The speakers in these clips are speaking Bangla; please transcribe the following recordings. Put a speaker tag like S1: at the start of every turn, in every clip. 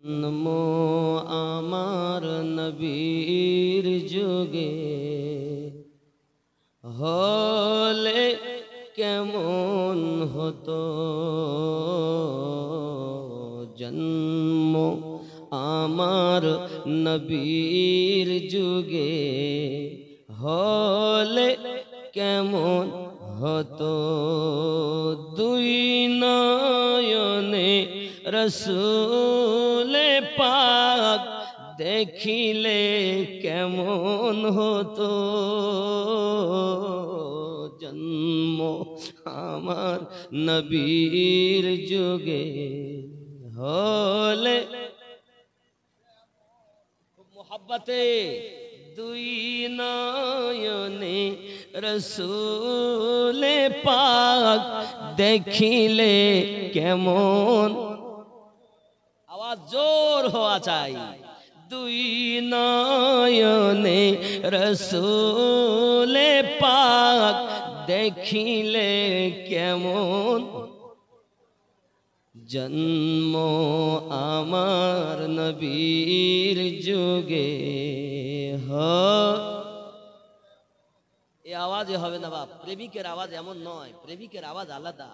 S1: নমো আমার নবীর যুগে হলে কেমন হতো জন্ম আমার নবীর যুগে হলে কেমন হতো দুই নয়নে রসূলে পাক দেখিলে কেমন হতো জন্ম আমার নবীর যুগে হলে খুব মোহাব্বতে দুই নয়নে রসূলে পাক দেখিলে কেমন आवाज जोर होना चाहिए दुई नयने रसूले पाक देखिले केमन जन्म आमार नबीर जुगे ये आवाज होवे ना बाप प्रेमिकेर आवाज एमन नय प्रेमिकेर आवाज आलादा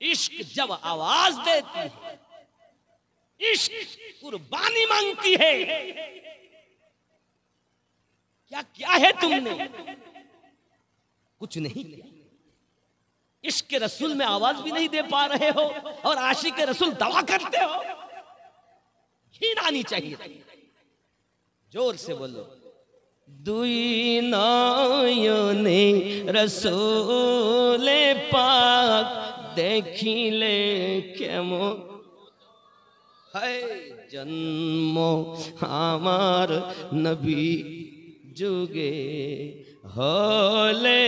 S1: इश्क जब आवाज देती है इश्क कुर्बानी मांगती है क्या क्या है तुमने कुछ नहीं इश्क के रसूल में आवाज भी नहीं दे पा रहे हो और आशिक के रसूल दवा करते हो घिन आनी चाहिए जोर से बोलो दुई नयने रसूले पाक देखिले केमन है जन्म आमार नबी जुगे हले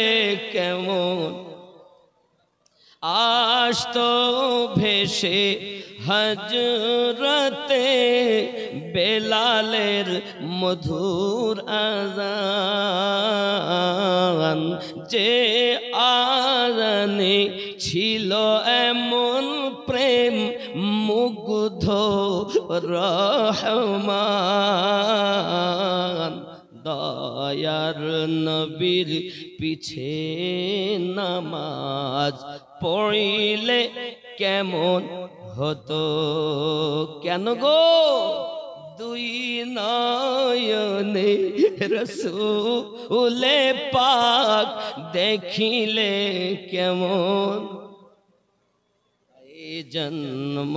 S1: केमन आस्तो भेषे हजरते बेलालेर मधुर आजान जे आजाने छिलो एमन प्रेम मुग्ध रहमान दयार नबीर पीछे नमाज पढ़िले केमन हतो केन गो दुई नयने रसूले पाक देखिले केमन जन्म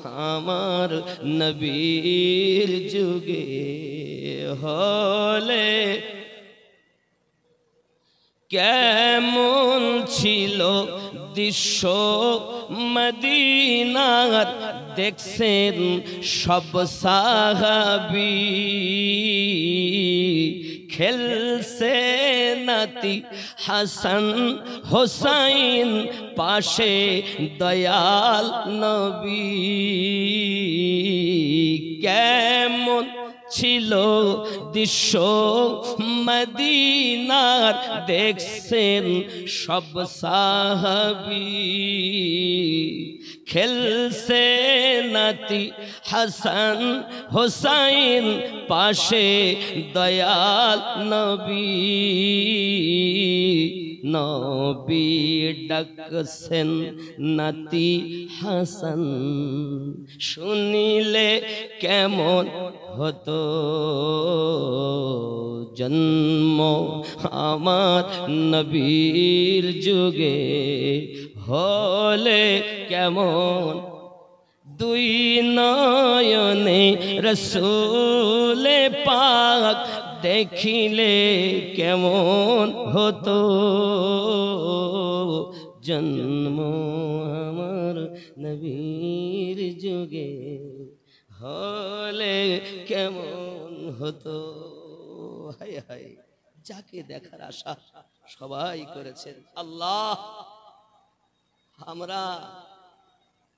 S1: आमार नबीर जुगे हले केमन छिलो दृश्य मदीनार देखছেন सब साहाबी खेलছে नाती हसन हुसैन पाशे दयाल नबी केमन छिलो दृश्य मदीनार देखছেন सब साहाबी खेलছে नाती हसन हुसैन पाशे दयाल नबी नबी डाकছেন नाती हसन শুনিলে কেমন হতো जन्म आमार नबीर जुगे हले केमन दुई नयने रसूले पाक देखिले केमन हतो जन्म आमार नबीर जुगे हले केमन हतो हाय हाय जाके देखार आशा सबाई करेছেন আল্লাহ আমরা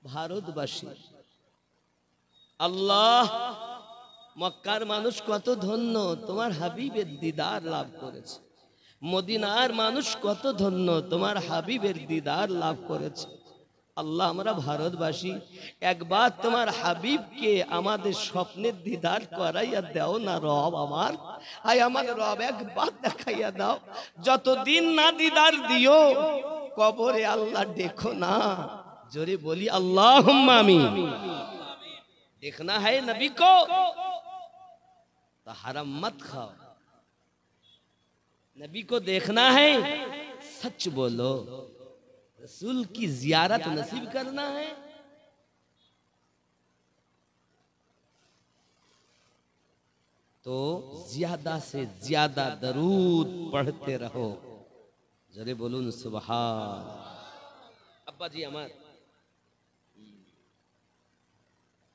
S1: ভারতবাসী আল্লাহ মক্কার মানুষ কত ধন্য তোমার হাবিবের দিদার লাভ করেছে মদিনার মানুষ কত ধন্য তোমার হাবিবের দিদার লাভ করেছে আল্লাহ আমরা ভারতবাসী একবার তোমার হাবিবকে আমাদের স্বপ্নের দিদার করাইয়া দাও না রব আমার। আয় আমার রব একবার দেখাইয়া দাও, যতদিন না দিদার দিও কবরে আল্লাহ দেখো না। জোরে বলি আল্লাহুম্মা আমিন। देखना है नबी को तो हराम मत खाओ, नबी को देखना है सच बोलो, रसूल की जियारत नसीब करना है। तो ज्यादा से ज्यादा दरूद पढ़ते रहो। जरे बोलून सुभान। अब्बा जी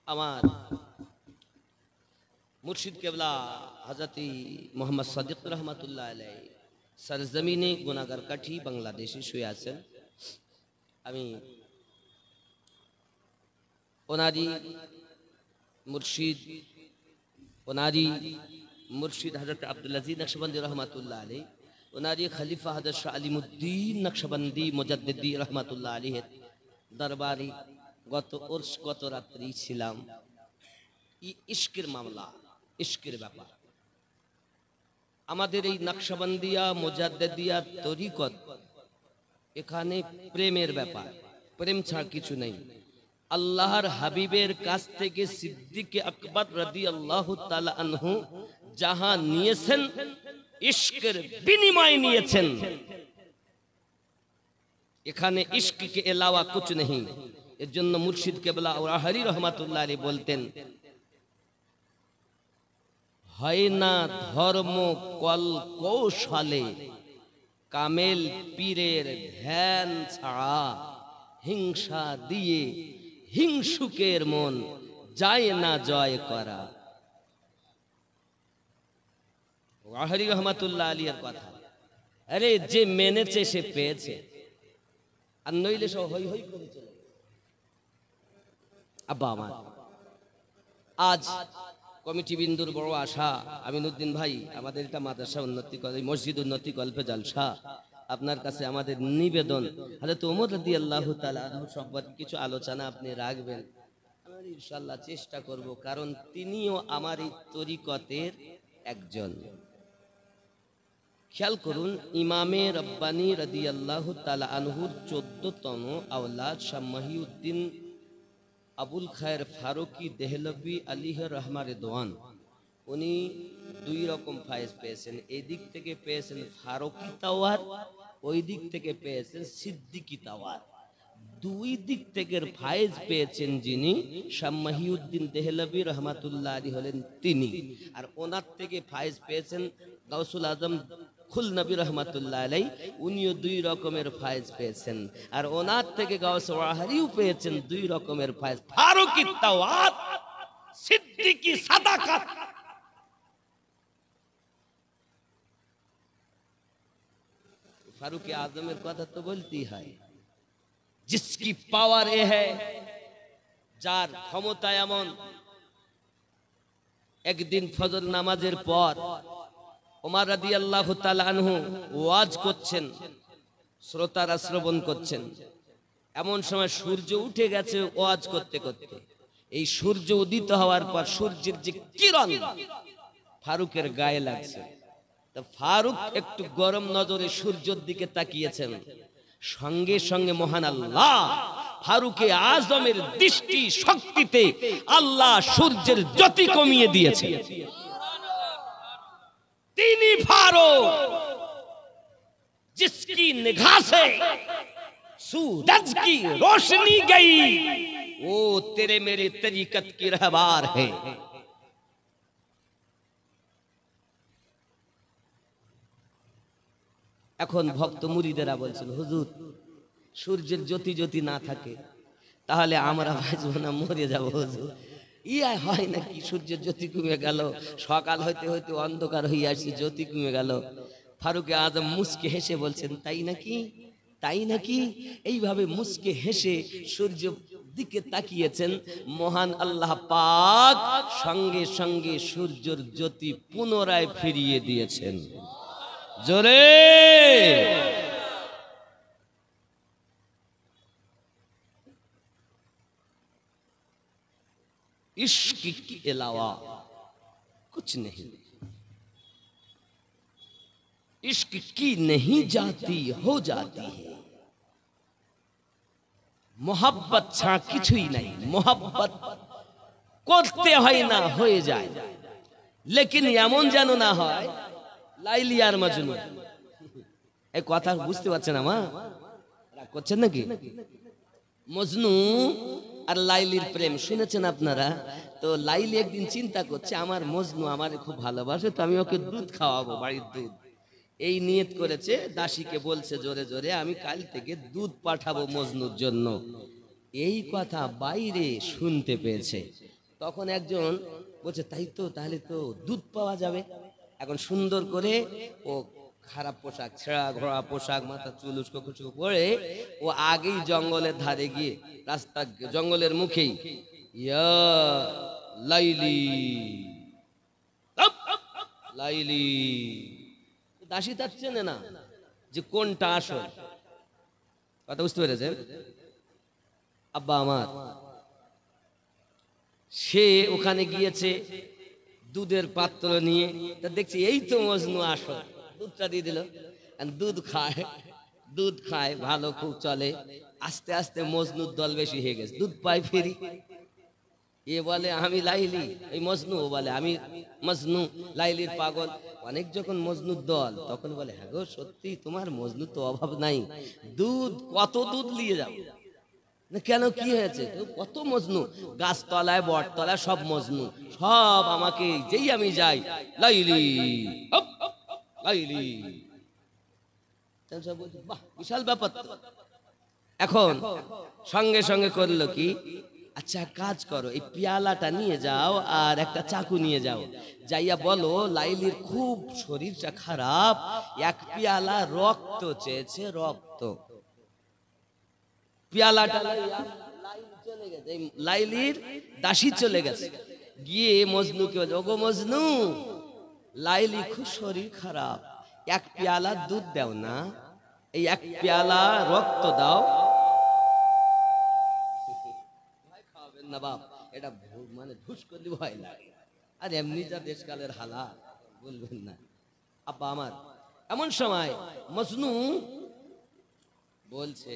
S1: আমার মুর্শিদ কেবলা হযরত মোহাম্মদ সাদিক রহমাতুল্লাহ আলাইহি সরজমিনে গুনাহগার কাঠি বাংলাদেশে শুয়ে আছেন। আমি ওনারি মুর্শিদ হযরত আব্দুল আজিজ নকশবন্দি রহমাতুল্লাহ আলাইহি, ওনারি খলিফা হযরত শাহ আলিমুদ্দিন নকশবন্দি মুজাদ্দিদি রহমাতুল্লাহ আলাইহি দরবারি গত রাত্রি ছিলাম। ইশকের মামলা, ইশকের ব্যাপার। আমাদের এই নকশবন্দিয়া মুজাদ্দিদিয়া তরিকত, এখানে প্রেমের ব্যাপার, প্রেম ছাড়া কিছু নেই। আল্লাহর হাবিবের কাছ থেকে সিদ্দিক আকবর রাদিয়াল্লাহু তাআলা আনহু যাহা নিয়েছেন, ইশকের বিনিময় নিয়েছেন। এখানে ইশক के अलावा कुछ नहीं। এর জন্য মুর্শিদ কেবলা ওরাহারি রহমাতুল্লাহ আলাইহি বলতেন, হয় না ধর্ম কল কৌশলে, কামেল পীরের ধ্যান ছাড়া, হিংসা দিয়ে হিংসুকের মন যায় না জয় করা। ওরাহারি রহমাতুল্লাহ আলাইহির কথা। আরে যে মেনেছে সে পেয়েছে, আর নইলে সব হই হই করে চলে। আব্বা আমার আজ কমিটি বিন্দুর বড় আশা, আমিনুদ্দিন ভাই আমাদের এটা মাদ্রাসা উন্নতি করে, মসজিদ উন্নতি কল্পে জলসা। আপনার কাছে আমাদের নিবেদন, হযরত ওমর রাদিয়াল্লাহু তাআলা আনহু সম্পর্কে কিছু আলোচনা আপনি রাখবেন। আমি ইনশাআল্লাহ চেষ্টা করব, কারণ তিনিও আমার এই তরিকতের একজন। খেয়াল করুন, ইমামে রব্বানি রাদিয়াল্লাহু তাআলা আনহুর 14তম আওলাদ শাহ মহিউদ্দিন আবুল খায়ের ফারুকি দেহলভী আলাইহি রহমা রিদওয়ান, উনি দুই রকম ফায়েজ পেয়েছেন। এই দিক থেকে পেয়েছেন ফারুকি তাওয়ার, ওই দিক থেকে পেয়েছেন সিদ্দিকি তাওয়ার। দুই দিক থেকে ফায়েজ পেয়েছেন যিনি, শাহ মহিউদ্দিন দেহলভী রহমাতুল্লাহ আলাইহি হলেন তিনি। আর ওনার থেকে ফায়েজ পেয়েছেন গাউসুল আজম খুল নবী রহমাতুল্লাহ আলাইহি, উনিও দুই রকমের ফায়েজ পেয়েছেন। আর ওনার থেকে গাউস ওয়াহারিও পেয়েছেন দুই রকমের ফায়েজ, ফারুকি তাওয়াত, সিদ্দিকি সাদাকাত। ফারুকি আজমের কথা তো বলতেই হয়, जिसकी पावर ये है, যার ক্ষমতা এমন। একদিন ফজর নামাজের পর ওমর রাদিয়াল্লাহু তাআলা আনহু ওয়াজ করছেন, শ্রোতারা শ্রবণ করছেন। এমন সময় সূর্য উঠে গেছে ওয়াজ করতে করতে। এই সূর্য উদিত হওয়ার পর সূর্যের যে কিরণ ফারুকের গায়ে লাগছে, তা ফারুক একটু গরম নজরে সূর্যের দিকে তাকিয়েছেন। সঙ্গে সঙ্গে মহান আল্লাহ ফারুকে আজমের দৃষ্টি শক্তিতে আল্লাহ সূর্যের জ্যোতি কমিয়ে দিয়েছে। তিনি ফারুক जिसकी निगाह से सूरज की रोशनी गई, वो तेरे मेरे तरीकत की रहबार है। এখন ভক্ত মুরিদেরা বলছেন, হুজুর সূর্যের জ্যোতি জ্যোতি না থাকে তাহলে আমরা বাঁচবো না, মরে যাব হুজুর। ইয়া হয় নাকি? সূর্যের জ্যোতি কমে গেল, সকাল হইতে হইতে অন্ধকার হয়ে আসছে, জ্যোতি কমে গেল। ফারুকে আজম মুস্কে হেসে বলছেন, তাই নাকি, তাই নাকি? এইভাবে মুস্কে হেসে সূর্য দিকে তাকিয়েছেন। মহান আল্লাহ পাক সঙ্গে সঙ্গে সূর্যের জ্যোতি পুনরায় ফিরিয়ে দিয়েছেন। জোরে इश्क के अलावा कुछ नहीं। इश्क की नहीं जाती हो जाती है, मोहब्बत छा किछुई नहीं, मोहब्बत করতে হয় না হয়ে যায়। लेकिन এমন যেন না হয় লাইলি আর মজনু। এই কথা বুঝতে পারছেন না মা? রাগ করছেন নাকি? মজনু আর লাইলির প্রেম শুনেছেন আপনারা? তো লাইলি একদিন চিন্তা করছে আমার মজনু আমারে খুব ভালোবাসে, তো আমি ওকে দুধ খাওয়াবো, বাড়ির দুধ। এই নিয়ত করেছে, দাসীকে বলছে জোরে জোরে আমি কাল থেকে দুধ পাঠাবো মজনুর জন্য। এই কথা বাইরে শুনতে পেয়েছে। তখন একজন বলছে তাই তো, তাহলে তো দুধ পাওয়া যাবে। এখন সুন্দর করে ও খারাপ পোশাক, ছেঁড়া ঘোড়া পোশাক, মাথা চুল উস্কো খুচকো পরে ও আগেই জঙ্গলের ধারে গিয়ে, রাস্তা জঙ্গলের মুখেই, ইয়া লাইলি লাইলি। দাসী তার চেনে না যে কোনটা আসল। কথা বুঝতে পেরেছেন? আব্বা আমার সে ওখানে গিয়েছে দুধের পাত্র নিয়ে, তা দেখছি এই তো মজনু আসল, দুধটা দিয়ে দিল। দুধ খায়, দুধ খায়, ভালো খুব চলে। আস্তে আস্তে মজনুর দল বেশি হয়ে গেছে, দুধ পাই ফেরি। এ বলে আমি লাইলি, এই মজনু, ও বলে আমি মজনু, লাইলির পাগল। অনেক যখন মজনুর দল, তখন বলে হ্যাঁ গো সত্যি তোমার মজনু তো অভাব নাই, দুধ কত দুধ নিয়ে যাও না কেন, কি হয়েছে? কত মজনু, গাছতলায় বটতলায় সব মজনু, সব আমাকে যেই আমি যাই লাইলি লাইলি। বাহ, বিশাল ব্যাপার। এখন সঙ্গে সঙ্গে করলো কি, আচ্ছা কাজ করো, এই পেয়ালাটা নিয়ে যাও আর একটা চাকু নিয়ে যাও, যাইয়া বলো লাইলির খুব শরীরটা খারাপ, এক পেয়ালা রক্ত চেয়েছে, রক্ত। পেয়ালাটা চলে গেছে, লাইলির দাসী চলে গেছে, গিয়ে মজনুকে বলছে ওগো মজনু, লাইলি খুব শরীর খারাপ, এক পেয়ালা দুধ দাও না, এই এক পেয়ালা রক্ত দাও। খাওয়াবেন না বাপ, এটা মানে ঢুস করলে ভয় লাগে, আর এমনি যা দেশকালের হালাত বলবেন না। আব্বা আমার এমন সময় মজনু বলছে,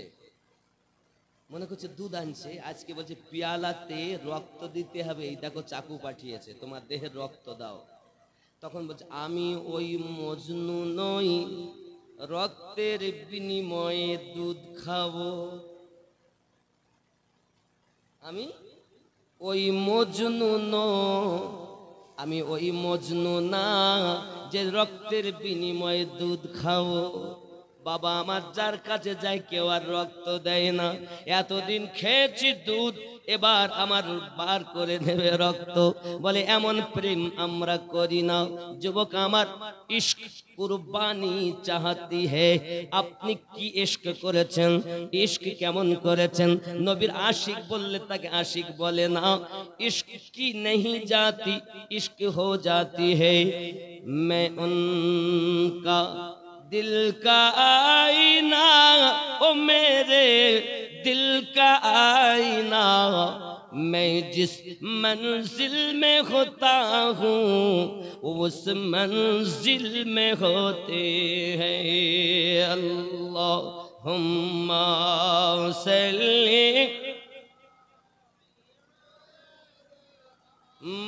S1: মনে করছে দুধ আনছে, আজকে বলছে পেয়ালাতে রক্ত দিতে হবে, এই দেখো চাকু পাঠিয়েছে, তোমার দেহের রক্ত দাও। তখন বলছে আমি ওই মজনু নই, রক্তের বিনিময়ে দুধ খাবো। আমি ওই মজনু আমি ওই মজনু না যে রক্তের বিনিময়ে দুধ খাবো। বাবা আমার যার কাছে যায় কেউ আর রক্ত দেয় না, এতদিন খেয়েছি দুধ, এবার আমার বার করে নেবে রক্ত। বলে এমন প্রেম আমরা করি না যুবক আমার, ইশক কুরবানি চাহতি হে। আপনি কি ইশক করেছেন, ইশক কেমন করেছেন? নবীর আশিক বললে তাকে আশিক বলে না, ইশক কি नहीं जाती इश्क हो जाती है। मैं उनका दिल का आईना, ओ मेरे दिल का आईना, मैं जिस मंजिल में होता हूँ उस मंजिल में होते हैं। अल्लाहुम्मा सल्ली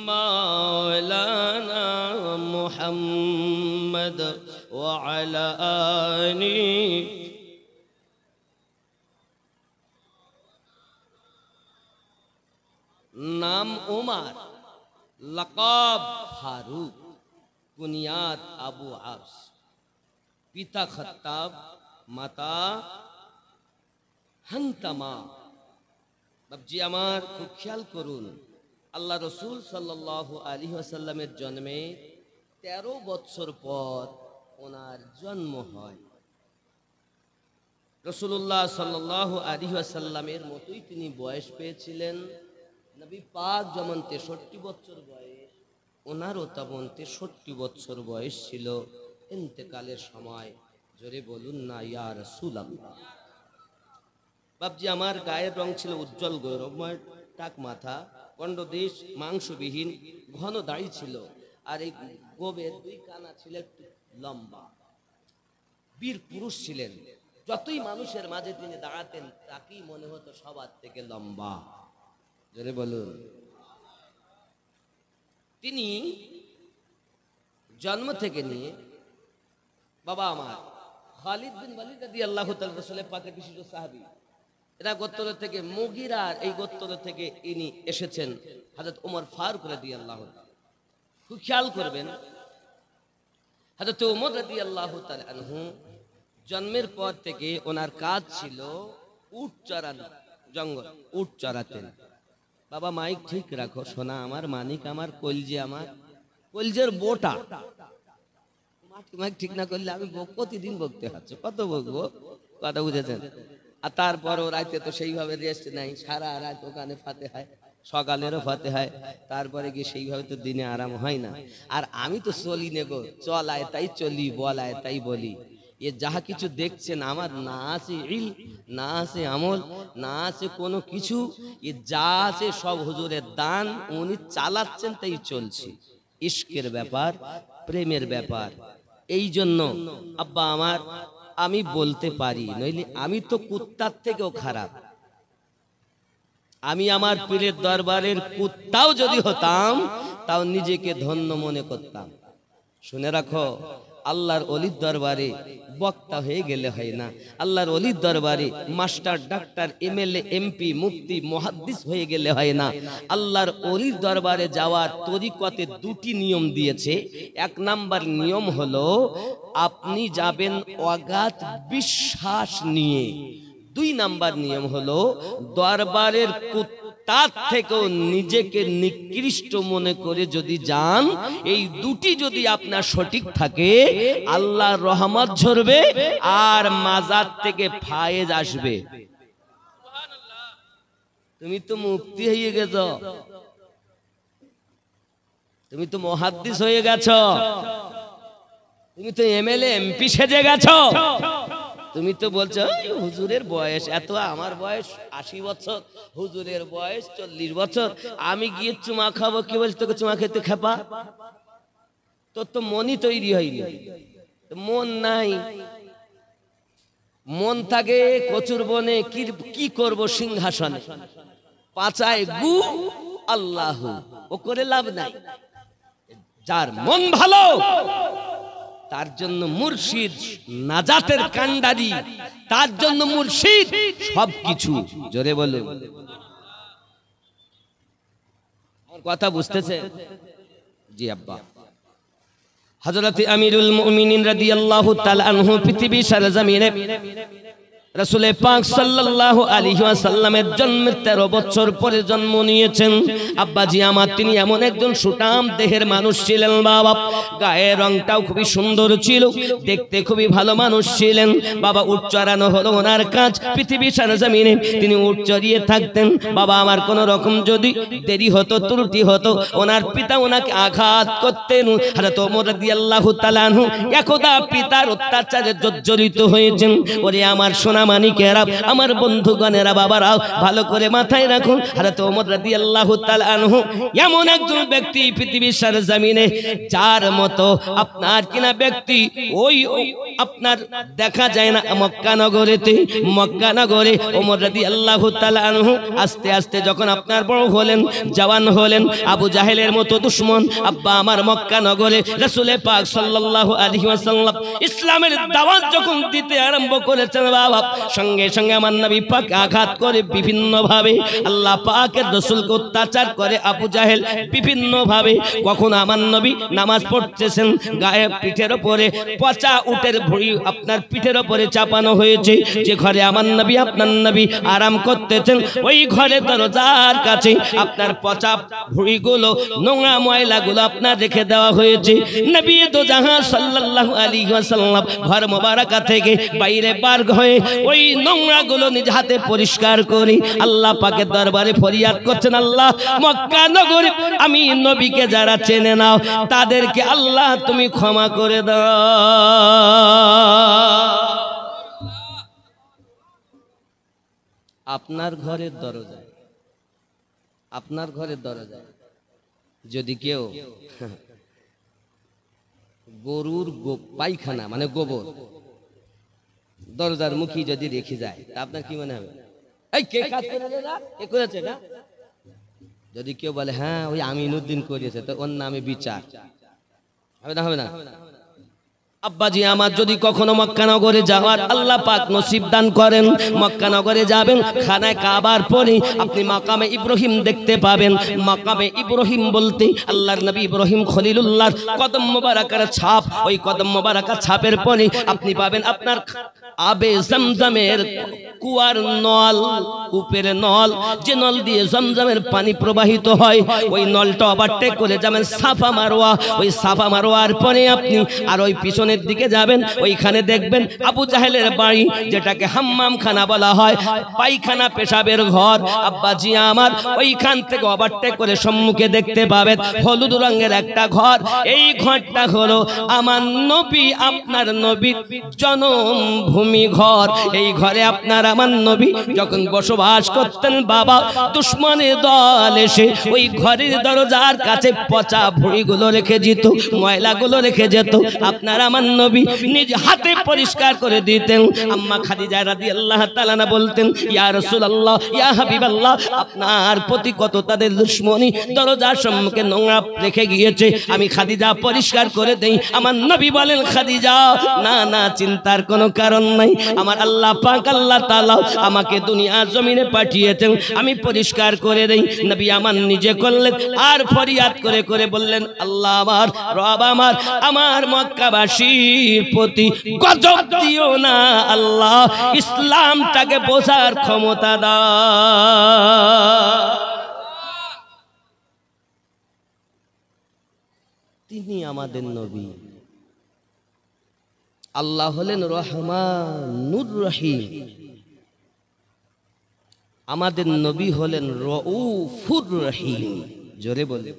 S1: मौलाना मुहम्मद व अला आली। नाम उमर, लक़ब फारूक, कुनियात আবু আফস, পিতা খত্তাব, মাতা হান্তামা। বাবজি আমার খুব খেয়াল করুন, আল্লাহ রসুল সাল্লাল্লাহু আলাইহি ওয়াসাল্লামের জন্মে 13 বছর পর ওনার জন্ম হয়। রাসূলুল্লাহ সাল্লাল্লাহু আলাইহি ওয়াসাল্লামের মতোই তিনি বয়স পেয়েছিলেন। নবী পাক যেমন 63 বছর বয়স, ওনারও তেমন 63 বছর বয়স ছিল ইন্তেকালের সময়। জোরে বলুন না ইয়া রাসূলুল্লাহ। বাবজি আমার গায়ের রং ছিল উজ্জ্বল গৌরবময়, টাক মাথা, কন্ডদেশ মাংসবিহীন ঘন দাড়ি ছিল, আর এই গোবের দুই কানা ছিল একটু লম্বা। বীর পুরুষ ছিলেন, যতই মানুষের মাঝে তিনি দাঁড়াতেন তাকেই মনে হতো সবার থেকে লম্বা। জোরে বলুন। তিনি জন্ম থেকে নিয়ে বাবা আমার খালিদ বিন ওয়ালিদ রাদিয়াল্লাহু তাআলা রাসূলের পাকের বিশিষ্ট সাহাবী, এরা গোত্র থেকে মুগিরার এই গোত্র থেকে ইনি এসেছেন হযরত ওমর ফারুক রাদিয়াল্লাহু তাআলা। খুব খেয়াল করবেন, হযরত ওমর রাদিয়াল্লাহু তাআলা আনহু জন্মের পর থেকে ওনার কাজ ছিল উট চড়ানো, জঙ্গল উট চড়াতেন। বাবা মাইক ঠিক রাখো, সোনা আমার, মানিক আমার, কলজে আমার, কলজের বোটা। মাইক ঠিক না করলে আমি প্রতিদিন বকতে হচ্ছে, কত বকবো, কথা বুঝেছেন। আর তারপরও রাতে তো সেইভাবে রেস্ট নাই, সারা রাত ওখানে ফাতে হয়, সকালেরও ফাতে হয়, তারপরে গিয়ে সেইভাবে তো দিনে আরাম হয় না। আর আমি তো চলি নেব, চলায় তাই চলি, বলায় তাই বলি। এ যাহা কিছু দেখছেন আমার না আছে ইল, না আছে আমল, না আছে কোনো কিছু, এ যা আছে সব হুজুরের দান, উনি চালাচ্ছেন তাই চলছে। ইশকের ব্যাপার, প্রেমের ব্যাপার। এই জন্য আব্বা আমার, আমি বলতে পারি, নইলে আমি তো কুত্তার থেকেও খারাপ। আমি আমার পীরের দরবারের কুত্তাও যদি হতাম তাও নিজেকে ধন্য মনে করতাম। শুনে রাখো, আল্লাহর ওলির দরবারে বক্তা হয়ে গেলে হয় না, আল্লাহর ওলির দরবারে মাস্টার, ডাক্তার, এমএলএ, এমপি, মুফতি, মুহাদ্দিস হয়ে গেলে হয় না। আল্লাহর ওলির দরবারে যাওয়ার তরিকতে দুটি নিয়ম দিয়েছে। এক নাম্বার নিয়ম হলো আপনি যাবেন অগাধ বিশ্বাস নিয়ে। দুই নাম্বার নিয়ম হলো দরবারের তার থেকেও নিজেকে নিকৃষ্ট মনে করে যদি যান, এই দুটি যদি আপনার সঠিক থাকে, আল্লাহর রহমত ঝরবে আর মাজার থেকে ফায়েজ আসবে। তুমি তো মুফতি হয়ে গেছো, তুমি তো মুহাদ্দিস হয়ে গেছো, তুমি তো এমএলএ, এমপি সেজে গেছো। তুমি তো বলছো হুজুরের বয়স এত, আমার বয়স 80 বছর, হুজুরের বয়স 40 বছর, আমি গিয়ে চুমা খাবো। কি বলছি তোকে চুমা খেতে খেপা? তোর তো মনই তৈরি হয়নি, মন নাই। মন থাকে কচুর বনে, কি করব সিংহাসনে, পাচায় গু আল্লাহ, ও করে লাভ নাই। যার মন ভালো তার জন্য মুর্শিদ নাজাতের কান্ডারি, তার জন্য মুর্শিদ সবকিছু। জোরে বলো, কথা বুঝতেছে? জি আব্বা। হযরত আমিরুল মুমিনিন রাদিয়াল্লাহু তাআলা আনহু পৃথিবী সরজমিনে রাসূল পাক সাল্লাল্লাহু আলাইহি ওয়াসাল্লামের জন্মের 13 বছর পরে জন্ম নিয়েছেন। আব্বাজি আমার, তিনি এমন একজন সুঠাম দেহের মানুষ ছিলেন বাবা, গায়ের রংটাও খুবই সুন্দর ছিল, দেখতে খুবই ভালো মানুষ ছিলেন বাবা। উট চড়ানো হলো ওনার কাজ, পৃথিবী সরজমিনে তিনি উট চড়িয়ে থাকতেন বাবা। আমার কোন রকম যদি দেরি হতো, ত্রুটি হতো, ওনার পিতা ওনাকে আঘাত করতেন। হযরত ওমর রাদিয়াল্লাহু তাআলা আনহু একদা পিতার অত্যাচারে জর্জরিত হয়েছেন। ওরে আমার সোনা মানিকেরা, আমার বন্ধুগণেরা, বাবারা, ভালো করে মাথায় রাখুন, হযরত ওমর রাদিয়াল্লাহু তাআলা আনহু এমন একজন ব্যক্তি পৃথিবীর সরজমিনে যার মতো আপনার কিনা ব্যক্তি ওই আপনার দেখা যায় না মক্কা নগরেতে। মক্কা নগরে ওমর রাদিয়াল্লাহু তাআলা আনহু আস্তে আস্তে যখন আপনার বড় হলেন, জওয়ান হলেন, আবু জাহেলের মতো দুশমন আব্বা আমার মক্কা নগরে রাসূল পাক সাল্লাল্লাহু আলাইহি ওয়াসাল্লাম ইসলামের দাওয়াত যখন দিতে আরম্ভ করেছেন বাবা, সঙ্গে সঙ্গে আমার নবী পাক আঘাত করে বিভিন্ন ভাবে, আল্লাহ পাকের রাসূলকে অত্যাচার করে আবু জাহেল বিভিন্ন ভাবে। কখন আমার নবী নামাজ পড়তেছেন, গায়ে পিঠের উপরে পচা উটের ভুঁড়ি আপনার পিঠের উপরে চাপানো হয়েছে। যে ঘরে আমার নবী আপনার নবী আরাম করতেছেন, ওই ঘরে দরজার কাছে আপনার পচা ভুঁড়িগুলো, নোংরা ময়লাগুলো আপনার রেখে দেওয়া হয়েছে। নবী দো জাহান সাল্লাল্লাহু আলাইহি ওয়াসাল্লাম ঘর মোবারকা থেকে বাইরে বার হয়ে ওই নোংরাগুলো নিজ হাতে পরিষ্কার করে আল্লাহ পাকের দরবারে ফরিয়াদ করছেন, আল্লাহ মক্কা নগরী আমি নবীকে যারা চেনে নাও তাদেরকে আল্লাহ তুমি ক্ষমা করে দাও। আপনার ঘরের দরজায় আপনার ঘরের দরজায় যদি কেউ গরুর পায়খানা মানে গোবর দরজার মুখী যদি রেখে যায় তা আপনার কি মনে হবে? এই কে কাজ করেছে না? যদি কেউ বলে হ্যাঁ ওই আমিনুদ্দিন করেছে, তো ওর নামে বিচার হবে না? হবে না? আব্বাজি আমার যদি কখনো মক্কা নগরে যাওয়ার আল্লাহ পাক নসিব দান করেন, মক্কা নগরে যাবেন, খানায় কাবার পরে আপনি মাকামে ইব্রাহিম দেখতে পাবেন। মাকামে ইব্রাহিম বলতে আল্লাহর নবী ইব্রাহিম খলিলুল্লাহর কদম মোবারকের ছাপ, ওই কদম মোবারকের ছাপের পরে আপনি পাবেন আপনার আবে জমজমের কুয়ার নল, কূপের নল, যে নল দিয়ে জমজমের পানি প্রবাহিত হয়, ওই নলটা ওভারটেক করে যাবেন সাফা মারওয়া, ওই সাফা মারওয়ার পরে আপনি আর ওই পিছনের দিকে যাবেন, ওইখানে দেখবেন আবু জাহেলের বাড়ি, যেটাকে হাম্মাম খানা বলা হয়, পায়খানা পেশাবের ঘর। আব্বাজি আমার ওইখান থেকে ওভারটেক করে সম্মুখে দেখতে পাবেন হলুদ রঙের একটা ঘর। এই ঘরটা হলো আমার নবী আপনার নবীর জন্মভূমি ঘর। এই ঘরে আপনার আমার নবী যখন বসবাস করতেন, বাবা দুশ্মনের দল এসে ওই ঘরের দরজার কাছে পচা ভুঁড়িগুলো রেখে যেত, ময়লাগুলো রেখে যেত, আপনার আমার নবী নিজ হাতে পরিষ্কার করে দিতেন। আম্মা খাদিজা রাদিয়াল্লাহু তাআলা না বলতেন, ইয়া রাসূলুল্লাহ, ইয়া হাবিবাল্লাহ, আপনার প্রতি কত তাদের দুশমনী দরজার সম্মুখে নোংরা রেখে গিয়েছে, আমি খাদিজা পরিষ্কার করে দেই। আমার নবী বলেন, খাদিজা না না, চিন্তার কোনো কারণ নাই, আমার আল্লাহ পাক আল্লাহ তাআলা আমাকে দুনিয়া জমিনে পাঠিয়েছেন, আমি পরিষ্কার করে দেই। নবী আমার নিজে করলেন আর ফরিয়াদ করে করে বললেন, আল্লাহ আমার, রব আমার, আমার মক্কাবাসীর প্রতি গজব দিও না আল্লাহ, ইসলামটাকে বোঝার ক্ষমতা দাও। তিনি আমাদের নবী। আল্লাহ হলেন রহমানুর রহিম, আমাদের নবী হলেন রউফুর রহিম। জোরে বলে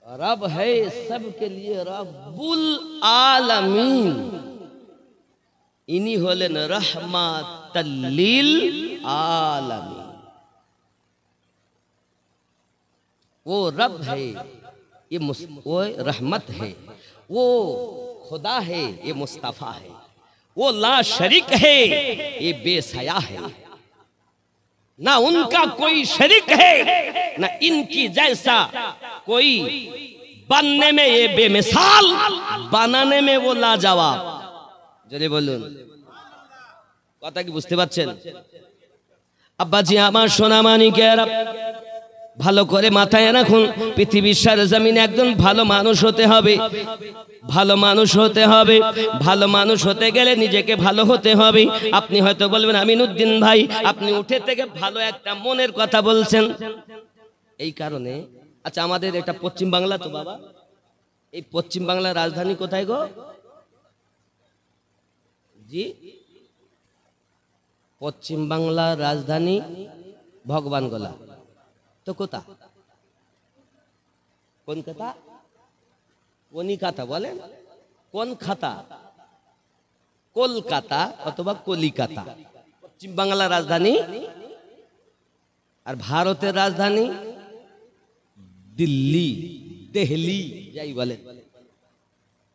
S1: रब है सबके लिए रब्बुल आलमीन, इन्हीं होलेन रहमतल लिल आलमीन। वो रब है, ये वो रहमत है, वो खुदा है, ये मुस्तफा है, वो ला शरीक है, ये बेसया है, ना उनका कोई शरीक है, ना इनकी जैसा कोई, बनने में ये बेमिसाल, बनाने में वो लाजवाब। जरे बोलুন, কথা কি বুঝতে পারছেন? আব্বাজি আমার সোনা মানিকেরা, ভালো করে মাথায় রাখুন, পৃথিবীর সরজমিনে একজন ভালো মানুষ হতে হবে, ভালো মানুষ হতে হবে। ভালো মানুষ হতে গেলে নিজেকে ভালো হতে হবে। আপনি হয়তো বলবেন, আমিনুদ্দিন ভাই আপনি উঠে থেকে ভালো একটা মনের কথা বলছেন, এই কারণে। আচ্ছা, আমাদের এটা পশ্চিম বাংলা তো বাবা, এই পশ্চিম বাংলার রাজধানী কোথায় গো? জি, পশ্চিম বাংলার রাজধানী ভগবানগোলা। তো কোথা? কোন কথা? কনিকাতা বলেন, কোন খাতা? কলকাতা অথবা কলিকাতা পশ্চিম বাংলার রাজধানী। আর ভারতের রাজধানী দিল্লি, দেহলি যাই বলেন,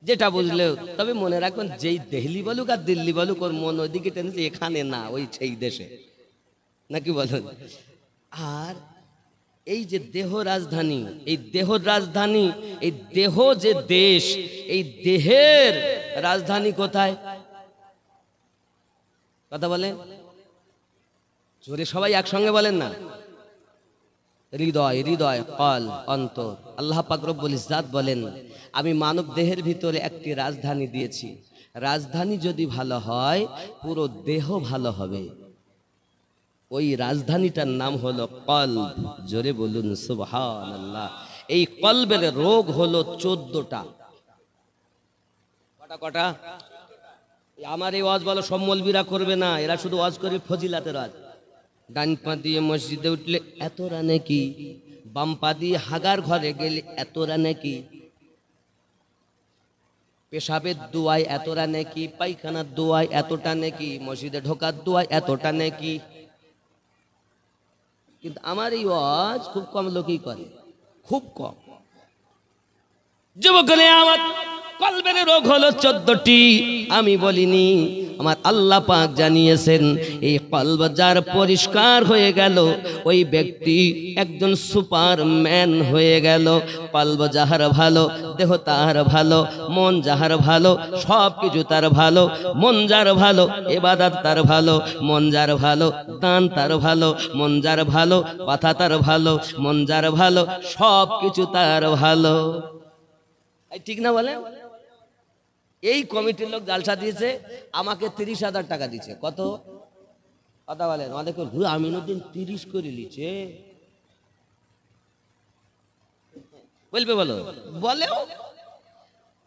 S1: যেটা বুঝলে। তবে মনে রাখবেন, যেই দেহলি বলুক আর দিল্লি বলুক, ওর মন ওইদিকে টেনেছে, এখানে না, ওই সেই দেশে, নাকি বলেন? আর এই যে দেহ রাজধানী, এই দেহ রাজধানী, এই দেহ যে দেশ, এই দেহের রাজধানী কোথায়? কথা বলেন জোরে, সবাই একসঙ্গে বলেন না। হৃদয়, হৃদয়, কল, অন্তর। আল্লাহ পাক রব্বুল ইজ্জাত বলেন, আমি মানব দেহের ভিতরে একটি রাজধানী দিয়েছি, রাজধানী যদি ভালো হয় পুরো দেহ ভালো হবে। ওই রাজধানীটার নাম হলো কলব। জোরে বলুন সুবহানাল্লাহ। এই কলবের রোগ হলো 14টা। কটা কটা? আমার এই ওয়াজ বলো সব মৌলবীরা করবে না, এরা শুধু ওয়াজ করে ফজিলাতের ওয়াজ। ডান পা দিয়ে মসজিদে উঠলে এতরা নাকি, বাম পা দিয়ে হাগার ঘরে গেলে এতরা নাকি, পেশাবের দোয়ায় এতটা নাকি, পায়খানার দোয়ায় এতটা নাকি, মসজিদে ঢোকার দোয়ায় এতটা নাকি। কিন্তু আমার এই ওয়াজ খুব কম লোকই করে, খুব কম। যুবকরে আমার কলবের রোগ হলো 14টি, আমি বলিনি, আমার আল্লাহ পাক জানিয়েছেন। এই কলব যার পরিষ্কার হয়ে গেল ওই ব্যক্তি একজন সুপারম্যান হয়ে গেল। কলব যাহার ভালো, দেহ তাহার ভালো, মন যাহার ভালো, সব কিছু তার ভালো। মন যার ভালো, ইবাদত তার ভালো। মন যার ভালো, দান তার ভালো। মন যার ভালো, কথা তার ভালো। মন যার ভালো, সব কিছু তার ভালো। ঠিক না বলে? এই কমিটির লোক জালসা দিয়েছে, আমাকে 30,000 টাকা দিচ্ছে। কত কথা বলেন? আমাদের আমিনুদ্দিন 30 করে লিছে বলবে, বলো বলেও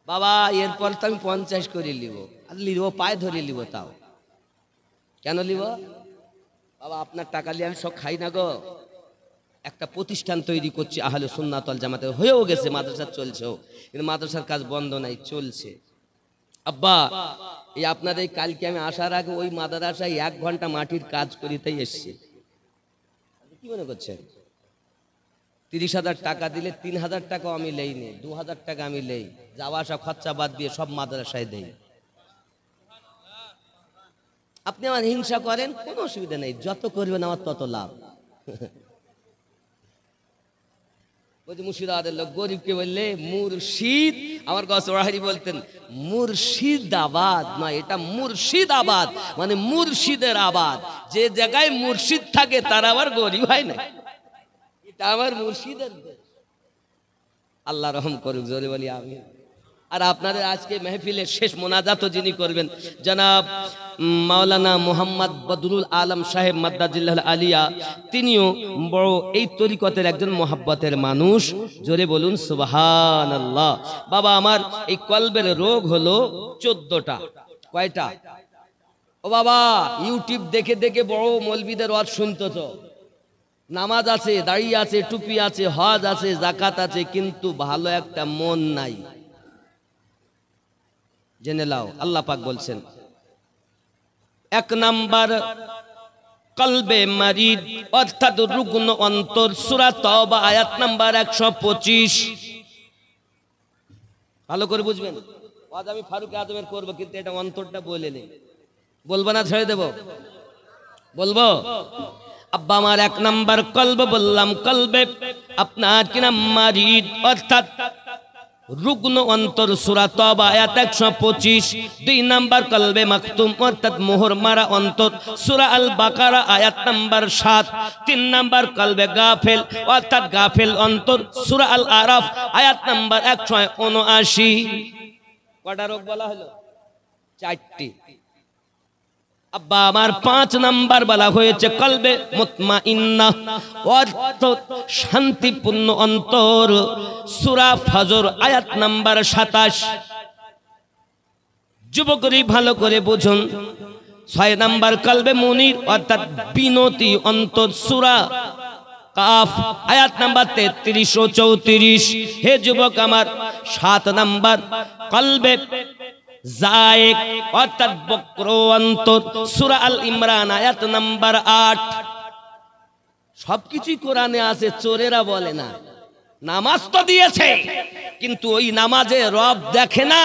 S1: বাবা এরপর তো আমি 50 করে লিব, আর লিব পায়ে ধরে লিব। তাও কেন লিব বাবা? আপনার টাকা নিয়ে আমি সব খাই না গো। একটা প্রতিষ্ঠান তৈরি করছি আহলে সুন্নাত ওয়াল জামাতে, হয়েও গেছে, মাদ্রাসা চলছেও, কিন্তু মাদ্রাসার কাজ বন্ধ নাই, চলছে। আব্বা এই আপনাদের কালকে আমি আসার আগে ওই মাদ্রাসায় 1 ঘন্টা মাটির কাজ করিতেই এসছি। কি মনে করছেন? 30,000 টাকা দিলে 3,000 টাকাও আমি লেই নি, 2,000 টাকা আমি লেই, যাওয়া আসা খরচা বাদ দিয়ে সব মাদ্রাসায় দেই। আপনি আমার হিংসা করেন, কোনো অসুবিধা নেই, যত করবেন আমার তত লাভ। মুর্শিদাবাদের লোক গরিবকে বললে মুর্শিদ, আমার গসরাহারি বলতেন মুর্শিদাবাদ নয়, এটা মুর্শিদাবাদ, মানে মুর্শিদের আবাদ। যে জায়গায় মুর্শিদ থাকে তার আবার গরিব হয় না, এটা আমার মুর্শিদের। আল্লাহ রহম করুক, জোরে বলি আমি। আর আপনাদের আজকে মেহফিলের শেষ মোনাজাত যিনি করবেন জনাব মাওলানা মোহাম্মদ বদরুল আলম সাহেব মাদ্দাজিল্লাহ আলিয়া, তিনিও বড় এই তরিকতের একজন মোহাব্বতের মানুষ। জোরে বলুন সুবহানাল্লাহ। বাবা আমার এই কলবের রোগ হলো 14টা। কয়টা? ও বাবা ইউটিউব দেখে দেখে বড় মৌলবীদের ওয়াজ শুনতেছ, নামাজ আছে, দাড়ি আছে, টুপি আছে, হজ আছে, যাকাত আছে, কিন্তু ভালো একটা মন নাই। জেনে লাও, আল্লাহ পাক বলছেন 1 নাম্বার কলবে মারিদ অর্থাৎ রুগ্ন অন্তর, সূরা তওবা আয়াত নাম্বার 125। ভালো করে বুঝবেন, আজ আমি ফারুক আজমের করব, কিন্তু এটা অন্তরটা বলে নেই। বলবো না ছেড়ে দেব? বলবো। আব্বা আমার 1 নাম্বার কলব বললাম, কলবে আপনার কি নাম মারিদ অর্থাৎ রুগ্ন অন্তর, সূরা তওবা আয়াত 125। 2 নাম্বার কলবে মাকতুম অর্থাৎ মোহর মারা অন্তর, সূরা আল বাকারা আয়াত নাম্বার 7। 3 নাম্বার কলবে গাফেল অর্থাৎ গাফেল অন্তর, সূরা আল আরাফ আয়াত নাম্বার 179। কয়টা রোগ বলা হলো? 4টি। আব্বা আমার 5 নাম্বার বলা হয়েছে কলবে মুতমাইন্না অর্থাৎ শান্তিপূর্ণ অন্তর, সূরা ফজর আয়াত নাম্বার 27। যুবকরি ভালো করে বুঝুন। 6 নাম্বার কলবে মুনির অর্থাৎ বিনতি অন্তর, সূরা কাফ আয়াত নাম্বার 33 ও 34। হে যুবক আমার 7 নাম্বার কলবে জায়েক অর্থাৎ বক্র অন্তর, সূরা আল ইমরান আয়াত নাম্বার 8। সবকিছুই কোরআনে আছে, চোরেরা বলে না। নামাজ তো দিয়েছে, কিন্তু ওই নামাজে রব দেখে না,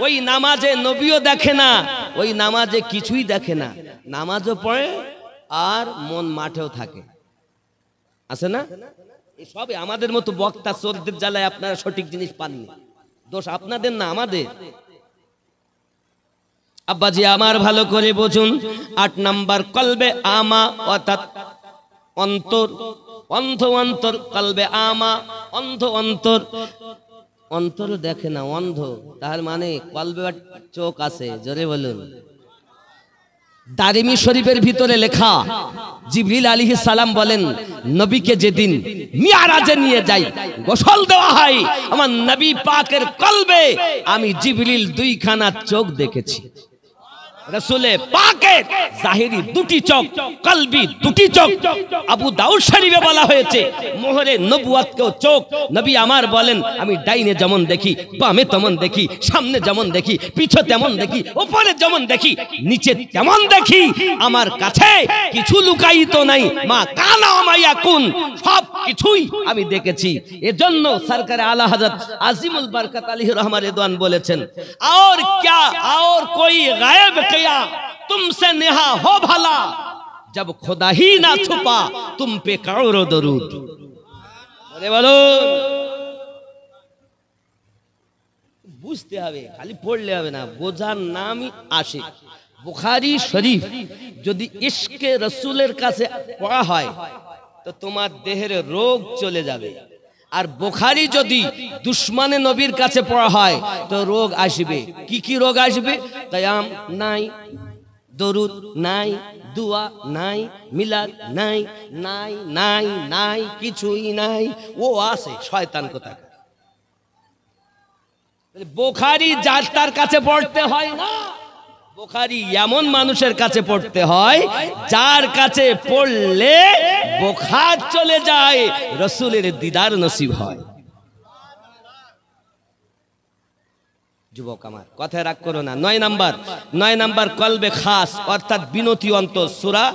S1: ওই নামাজে নবীও দেখে না, ওই নামাজে কিছুই দেখে না। নামাজও পড়ে আর মন মাঠেও থাকে, আছে না? এই সবে আমাদের মতো বক্তা চোরদের জ্বালায় আপনারা সঠিক জিনিস পাননি। দোষ আপনাদের না, আমাদের। আব্বাজি আমার ভালো করে বুঝুন। 8 নাম্বার কলবে আমা অর্থাৎ অন্তর, অন্ধ অন্তর, কলবে আমা অন্ধ অন্তর, অন্তর দেখে না, অন্ধ। তার মানে কলবে চোখ আছে, জোরে বলুন। দারিমি শরীফের ভিতরে লেখা, জিবরিল আলাইহিস সালাম বলেন, নবীকে যেদিন মিরাজে নিয়ে যাই, গোসল দেওয়া হয়, আমার নবী পাকের কলবে আমি জিবরিল 2খানা চোখ দেখেছি। রসুলে পাকের জাহিরি দুটি চোখ, কলবি দুটি চোখ। আবু দাউদ শরীফে বলা হয়েছে মোহরে নবুয়তকেও চোখ। নবী আমার বলেন আমি ডাইনে যেমন দেখি, বামে তেমন দেখি, সামনে যেমন দেখি, পিছে তেমন দেখি, উপরে যেমন দেখি, নিচে তেমন দেখি। আমার কাছে কিছু লুকায়িত নাই, মা কানা মাইয়া কুন, সব কিছুই আমি দেখেছি। এজন্য সরকার আলা হযরত আজিমুল বরকত আলাইহি রহমান রিদওয়ান বলেছেন, और क्या और कोई गायब किया तुमसे नेहा हो भला, जब खुदा ही ना छुपा तुम पे करो दरूद। বলে বলো, বুঝতে হবে, খালি পড়লে হবে না, বোঝার নামই আশিক। বুখারী শরীফ যদি ইশকে রাসূলের কাছে পড়া হয় তো তোমার দেহের রোগ চলে যাবে। আর বুখারী যদি দুশমনে নবীর কাছে পড়া হয় তো রোগ আসবে। কি কি রোগ আসবে? কিয়াম নাই, দরুদ নাই, দুয়া নাই, মিলাদ নাই, নাই নাই নাই, কিছুই নাই। ও আছে শয়তান কোথাকার। বুখারী যার তার কাছে পড়তে হয় না, বুখারী এমন মানুষের কাছে পড়তে হয় যার কাছে পড়লে বুখার চলে যায়, রাসূলের দিদার নসিব হয়। যুবক আমার কথায় রাগ করো না। 9 নাম্বার কলবে খাস অর্থাৎ বিনতি অন্তর সূরা,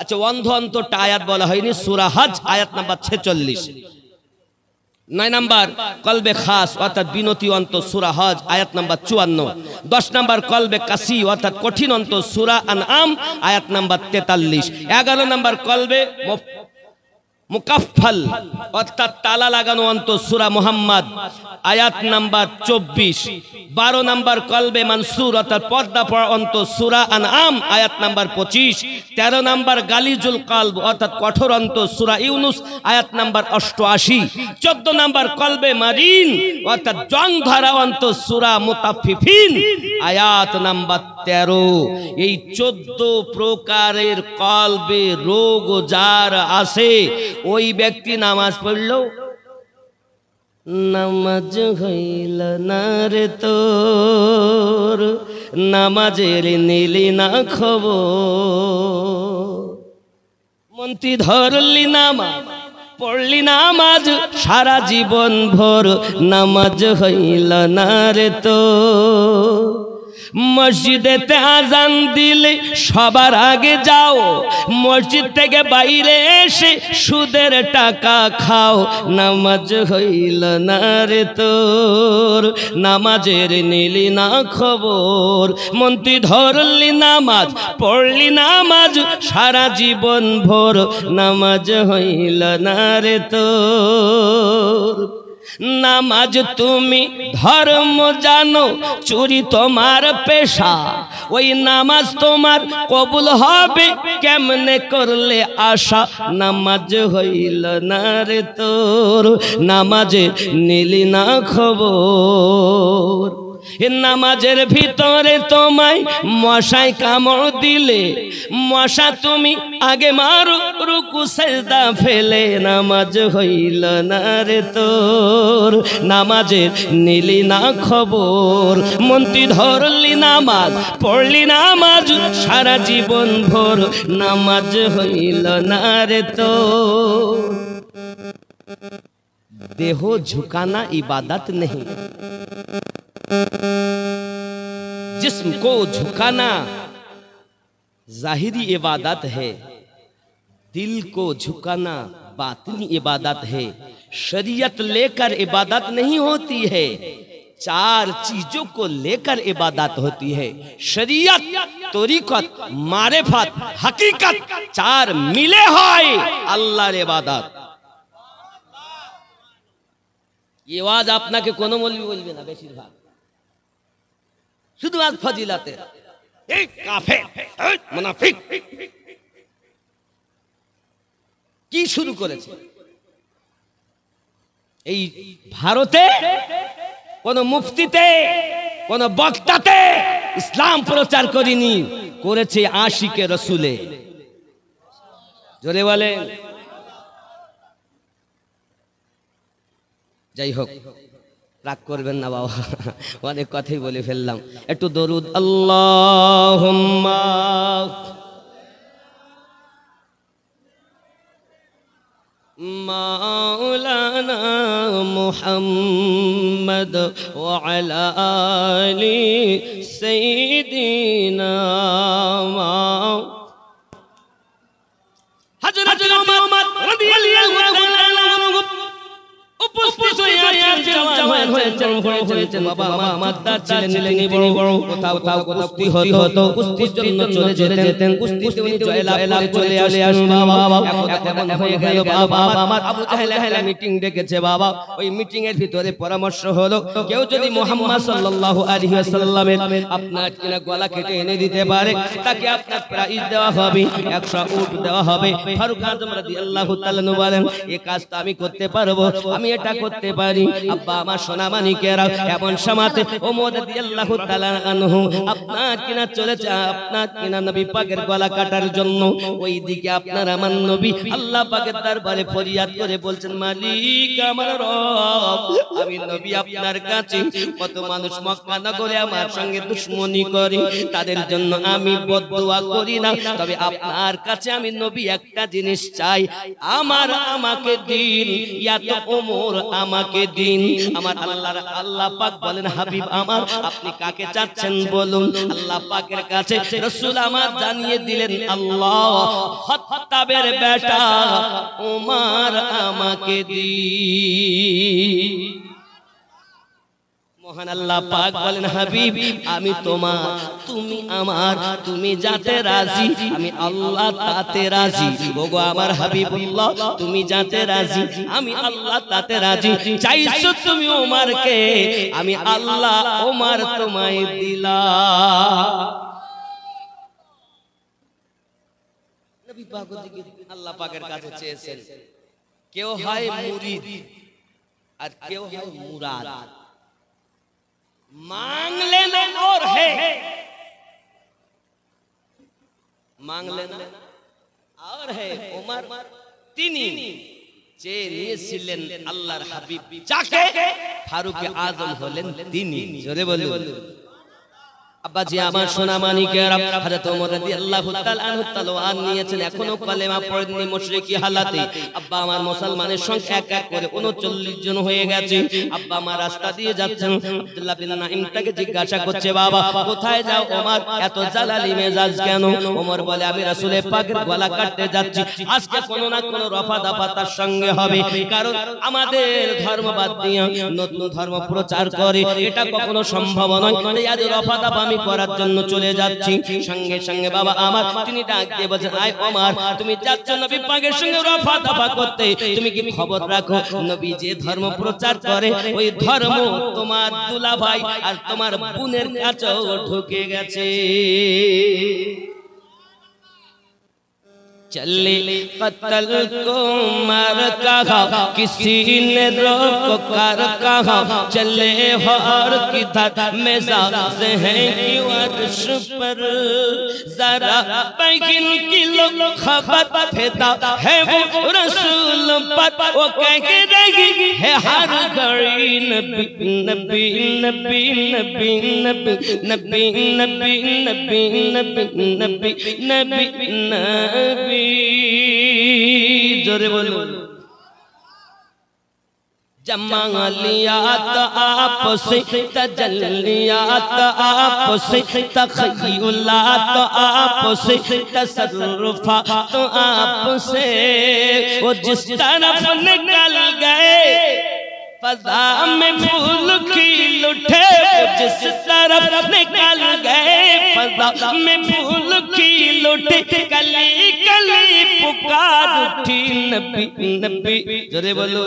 S1: আচ্ছা অন্ধ অন্তরটা আয়াত বলা হয়নি, সূরা হজ আয়াত নাম্বার 46। 9 নাম্বার কলবে খাস অর্থাৎ বিনতি অন্তর সূরা হজ আয়াত নাম্বার 54। 10 নাম্বার কলবে কাসি অর্থাৎ কঠিন অন্তর সূরা আনআম আয়াত নাম্বার 43। 11 নাম্বার কলবে মুকাফফাল অর্থাৎ তালা লাগানো অন্তর সূরা মুহাম্মদ আয়াত নাম্বার 24। 12 নাম্বার কলবে মনসুর অর্থাৎ পর্দা পড়া অন্তর সূরা আনআম আয়াত নাম্বার 25। 13 নাম্বার গালিজুল কলব অর্থাৎ কঠোর অন্তর সূরা ইউনুস আয়াত নাম্বার 88। 14 নাম্বার কলবে মারিন অর্থাৎ জং ধরা অন্তর সূরা মুতাফফিফিন আয়াত নাম্বার 13। এই 14 প্রকারের কলবে রোগ যার আছে ওই ব্যক্তি নামাজ পড়লো, নামাজ হইল না রে তোর, নামাজের নিলি না খবর। মন্ত্রী ধরলি নামাজ, পড়লি নামাজ সারা জীবন ভোর, নামাজ হইল না রে তোর। মসজিদেতে আজান দিলে সবার আগে যাও, মসজিদ থেকে বাইরে এসে সুদের টাকা খাও, নামাজ হইল না রে তোর, নামাজের নিলি না খবর। মন্ত্রী ধরলি নামাজ, পড়লি নামাজ সারা জীবন ভোর, নামাজ হইল না রে তোর। নামাজ তুমি ধর্ম জানো, চুরি তোমার পেশা, ওই নামাজ তোমার কবুল হবে কেমনে করলে আশা, নামাজ হইল না রে তোর, নামাজে নিলি না খবর। নামাজের ভিতরে তোমায় মশায় কামড় দিলে, মশা তুমি আগে মারো রুকু সেজদা ফেলে, নামাজ হইল না রে তোর, নামাজের নিলি না খবর। মন্ত্রী ধরলি নামাজ, পড়লি নামাজ সারা জীবন ভোর, নামাজ হইল না রে তোর। देह झुकाना इबादत नहीं, जिस्म को झुकाना जाहिरी इबादत है, दिल को झुकाना बातिनी इबादत है। शरीयत लेकर इबादत नहीं होती है, 4 चीजों को लेकर इबादत होती है। शरीयत, तरीकत, मारिफत, हकीकत 4 मिले হয় আল্লাহর ইবাদত। ये आवाज আপনাকে কোনো মৌলবি বলবে না, বেশিরভাগ শুধু আজ ফজিলাতে এই কাফের এই মুনাফিক কি শুরু করেছে। এই ভারতে কোন মুফতিতে কোন বক্তাতে ইসলাম প্রচার করেনি, করেছে আশিকে রসুলে। জোরে বলেন। যাই হোক, রাগ করবেন না বাবা, অনেক কথাই বলে ফেললাম। একটু দরুদ আল্লাহুম্মা মাওলানা মুহাম্মদ ওয়া আলা আলি সাইয়্যিদিনা হযরত ওমর রাদিয়াল্লাহু তাআলা উপস্থিত জওয়ান হয়েছেন বাবা মাদ্দার ছিলেন বড় বড় কোথাও কুস্তি হতো, কুস্তির জন্য চলে যেতেন, কুস্তিতে উনি জয়লাভ করে চলে আসেন বাবা। এখন হয়ে গেল বাবা আমার আবু জাহেল মিটিং ডেকেছে বাবা। ওই মিটিং এর ভিতরে পরামর্শ হলো, কেউ যদি মুহাম্মদ সাল্লাল্লাহু আলাইহি ওয়াসাল্লামের আপনার কিনা গলা কেটে এনে দিতে পারে, তাকে আপনার প্রাইজ দেওয়া হবে, 100 উট দেওয়া হবে। ফারুক আযম রাদিয়াল্লাহু তাআলা বলেন, এই কাজটা আমি করতে পারবো, আমি এটা করতে পারি। আব্বা আমার সোনা মানিকেরা, এমন সময়তে ওমর রাদিয়াল্লাহু তাআলা আনহু আপনার কিনা চলেছে আপনার কিনা নবী পাকের গলা কাটার জন্য। ওই দিকে আপনার আমার নবী আল্লাহ পাকের দরবারে ফরিয়াদ করে বলছেন, মালিক আমার রব, আমি নবী আপনার কাছে কত মানুষ মক্কা নগরে আমার সঙ্গে দুশমনি করে, তাদের জন্য আমি বদদুয়া করি না, তবে আপনার কাছে আমি নবী একটা জিনিস চাই, আমাকে দিন, ইয়া তো ওমর আমাকে দিন। আমার আল্লাহ পাক বলেন, হাবিব আমার আপনি কাকে চাচ্ছেন বলুন। আল্লাহ পাকের কাছে রাসূল আমার জানিয়ে দিলেন, আল্লাহ খাত্তাবের বেটা ওমর আমাকে দিন। মহান আল্লাহ পাক বলেন, হাবিব আমি তোমার, তুমি আমার, তুমি যাতে রাজি আমি আল্লাহ তাতে রাজি। ওগো আমার হাবিবুল্লাহ, তুমি যাতে রাজি আমি আল্লাহ তাতে রাজি। চাইছো তুমি ওমরকে, আমি আল্লাহ ওমর তোমায় দিলাম। নবী পাক আল্লাহ পাকের কাছে চেয়েছেন, কেউ হয় মুরিদ আর কেউ হয় মুরাদ। मांग लेना और है, मांग लेना और है। उमर তিনি চেয়ে নিয়েছিলেন আল্লাহর হাবিব যাকে, ফারুক আজম হলেন তিনি। জোরে বলুন আব্বাজি আমার সোনা মানিকেরা, হযরত ওমর রাদিয়াল্লাহু তাআলা আনহু তলোয়ার নিয়েছেন, এখনো কলেমা পড়েননি মুশরিকি হালাতে। আব্বা আমার মুসলমানের সংখ্যা এক এক করে 39 জন হয়ে গেছে। আব্বা আমার রাস্তা দিয়ে যাচ্ছেন, আব্দুল্লাহ বিন নাঈম তাকে জিজ্ঞাসা করছে, বাবা কোথায় যাও ওমর, এত জালালি মেজাজ কেন? ওমর বলে, আমি রাসূলের পাকের গলা কাটতে যাচ্ছি, আজকে কোনো না কোনো রফা দফা তার সঙ্গে হবে, কারণ আমাদের ধর্ম বাদ দিয়ে নতুন ধর্ম প্রচার করে, এটা কখনো সম্ভব নয়, তাই আজ রফা দফা আমি করার জন্য চলে যাচ্ছি। সঙ্গে সঙ্গে বাবা আমার তিনি ডাক দিয়ে বলেন, আয় ওমর তুমি যাচ্ছ নবী পাকের সঙ্গে রফা দফা করতে, তুমি কি খবর রাখো নবী যে ধর্ম প্রচার করে ওই ধর্ম তোমার দুলাভাই আর তোমার বোনের কাছেও ঢুকে গেছে। चले कत्ल को मार कहा, किसी ने रोक कर कहा, चले हर किधर मेजाज है कि अर्श पर, जरा बगिन की लोग खबर फेदा है वो रसूल पर, वो कह के रही है हर घड़ी नबी नबी नबी नबी नबी नबी नबी नबी नबी नबी नबी। जोरे बोलो जमालियात आपसे, तजल्लियात आपसे, तखय्युलात आपसे, तसर्रुफात आपसे, वो जिस तरफ निकल गए फज़ा में फूल खिल उठे, जिस तरफ निकल गए फज़ा में फूल खिल उठे, कली कली पुकार उठी नबी नबी। जोरे बोलो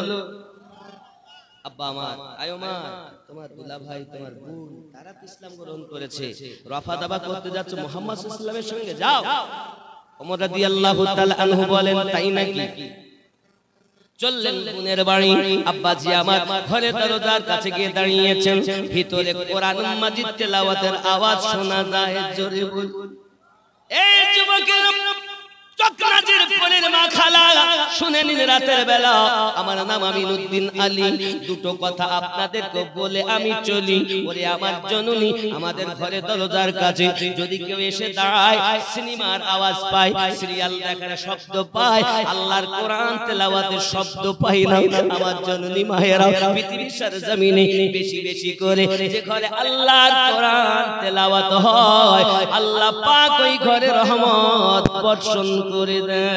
S1: আব্বা আমার, আয় ওমর তোমার দুলা ভাই তোমার বোন তারা ইসলাম গ্রহণ করেছে, রফা দফা করতে যাচ্ছে মুহাম্মদ সাল্লাল্লাহু আলাইহি ওয়াসাল্লামের সঙ্গে, যাও। ওমর রাদিয়াল্লাহু তাআলা আনহু বলেন, তাই নাকি? চললেন বোনের বাড়ি। আব্বাজি আমার ঘরে দরজার কাছে গিয়ে দাঁড়িয়েছেন, ভিতরে কোরআন মাজিদ তেলাওয়াতের আওয়াজ শোনা যায়। জোরে বলুন এই যুবকেরা চকনাজির পরের মা খালা শুনে নিন রাতের বেলা আমার নাম আমিনুদ্দিন আলী দুটো কথা আপনাদেরকে বলে আমি চলি ওরে আমার জননী আমাদের ঘরে দরজার কাছে যদি কেউ এসে দাঁড়ায় সিনেমার আওয়াজ পায় সিরিয়াল দেখার শব্দ পায় আল্লাহর কোরআন তেলাওয়াতের শব্দ পাই না আমার জননী মায়েরা পৃথিবীর সরজমিনে বেশি বেশি করে যে ঘরে আল্লাহর কোরআন তেলাওয়াত হয় আল্লাহ পাক ওই ঘরে রহমত বর্ষণ করে দেয়